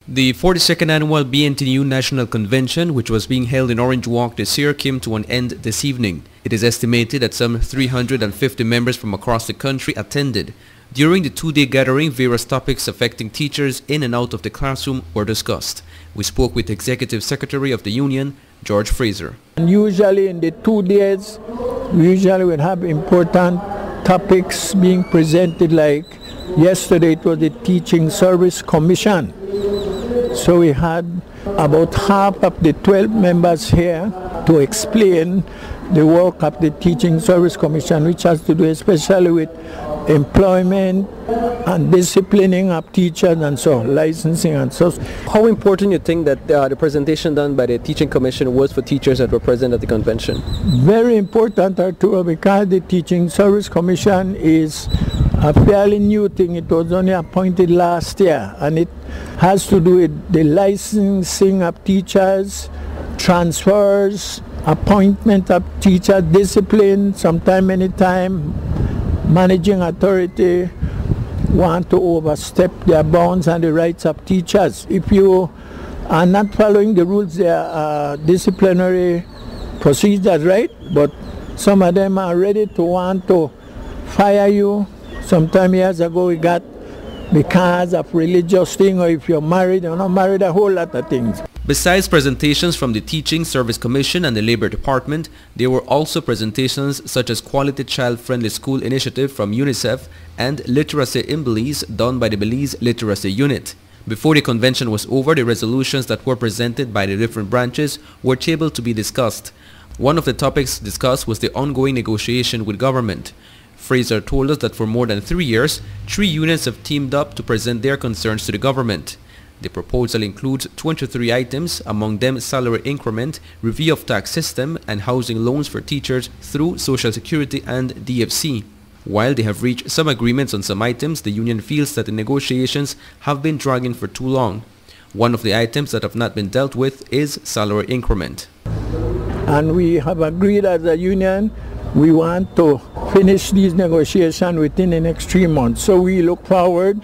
The 42nd Annual BNTU National Convention, which was being held in Orange Walk this year, came to an end this evening. It is estimated that some 350 members from across the country attended. During the two-day gathering, various topics affecting teachers in and out of the classroom were discussed. We spoke with Executive Secretary of the Union, George Fraser. And usually in the 2 days, we usually would have important topics being presented, like yesterday it was the Teaching Service Commission. So we had about half of the 12 members here to explain the work of the Teaching Service Commission, which has to do especially with employment and disciplining of teachers and so licensing and so. How important you think that the presentation done by the Teaching Commission was for teachers that were present at the convention? Very important, Arturo, because the Teaching Service Commission is a fairly new thing. It was only appointed last year, and it has to do with the licensing of teachers, transfers, appointment of teacher, discipline, sometime, anytime, managing authority want to overstep their bounds and the rights of teachers. If you are not following the rules, there are disciplinary procedures, right? But some of them are ready to want to fire you. Sometime years ago we got because of religious thing, or if you're married or not married, a whole lot of things. Besides presentations from the Teaching Service Commission and the Labor Department, there were also presentations such as Quality Child-Friendly School Initiative from UNICEF and Literacy in Belize done by the Belize Literacy Unit. Before the convention was over, the resolutions that were presented by the different branches were tabled to be discussed. One of the topics discussed was the ongoing negotiation with government. Fraser told us that for more than 3 years, 3 unions have teamed up to present their concerns to the government. The proposal includes 23 items, among them salary increment, review of tax system, and housing loans for teachers through Social Security and DFC. While they have reached some agreements on some items, the union feels that the negotiations have been dragging for too long. One of the items that have not been dealt with is salary increment. And we have agreed as a union, we want to finish these negotiations within the next 3 months. So we look forward,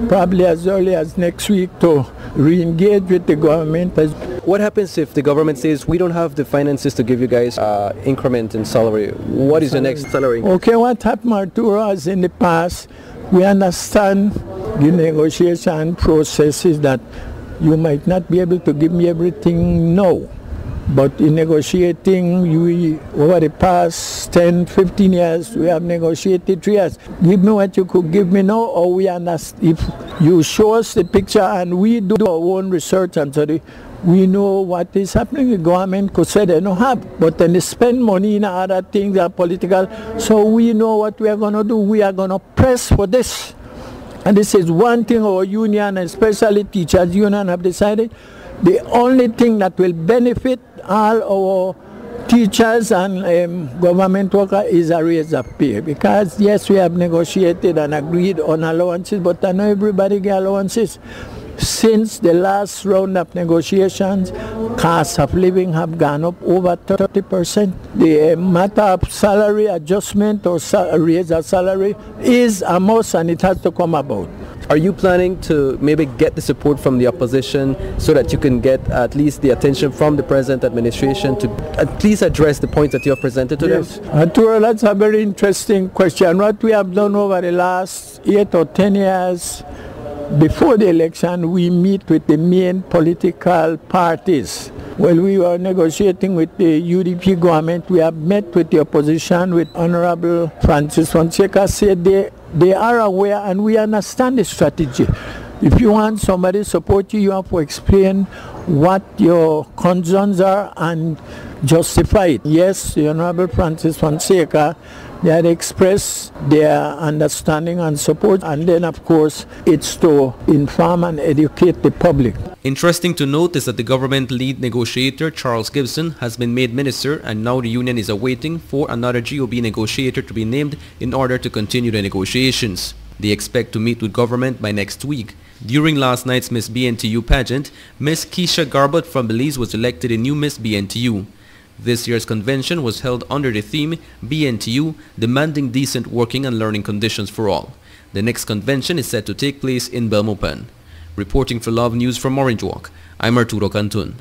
probably as early as next week, to re-engage with the government. What happens if the government says we don't have the finances to give you guys increment in salary? What is the next salary? Okay, what happened, Arturo, is in the past, we understand the negotiation processes that you might not be able to give me everything now. But in negotiating, we, over the past 10, 15 years, we have negotiated 3 years. Give me what you could give me now, or we understand. If you show us the picture and we do our own research and so we know what is happening. The government could say they don't have, but then they spend money in other things that are political. So we know what we are going to do. We are going to press for this. And this is one thing our union, especially teachers union, have decided. The only thing that will benefit all our teachers and government workers is a raise of pay. Because yes, we have negotiated and agreed on allowances, but I know everybody get allowances. Since the last round of negotiations, costs of living have gone up over 30%. The matter of salary adjustment or raise of salary is a must, and it has to come about. Are you planning to maybe get the support from the opposition so that you can get at least the attention from the present administration to at least address the points that you have presented to them? Arturo, that's a very interesting question. What we have done over the last 8 or 10 years, before the election, we meet with the main political parties. While we were negotiating with the UDP government, we have met with the opposition, with Honorable Francis Fonseca, said they are aware and we understand the strategy. If you want somebody to support you, you have to explain what your concerns are and justify it. Yes, the Honorable Francis Fonseca, they had expressed their understanding and support, and then of course it's to inform and educate the public. Interesting to note is that the government lead negotiator Charles Gibson has been made minister, and now the union is awaiting for another GOB negotiator to be named in order to continue the negotiations. They expect to meet with government by next week. During last night's Miss BNTU pageant, Miss Keisha Garbut from Belize was elected a new Miss BNTU. This year's convention was held under the theme BNTU, demanding decent working and learning conditions for all. The next convention is set to take place in Belmopan. Reporting for Love News from Orange Walk, I'm Arturo Cantun.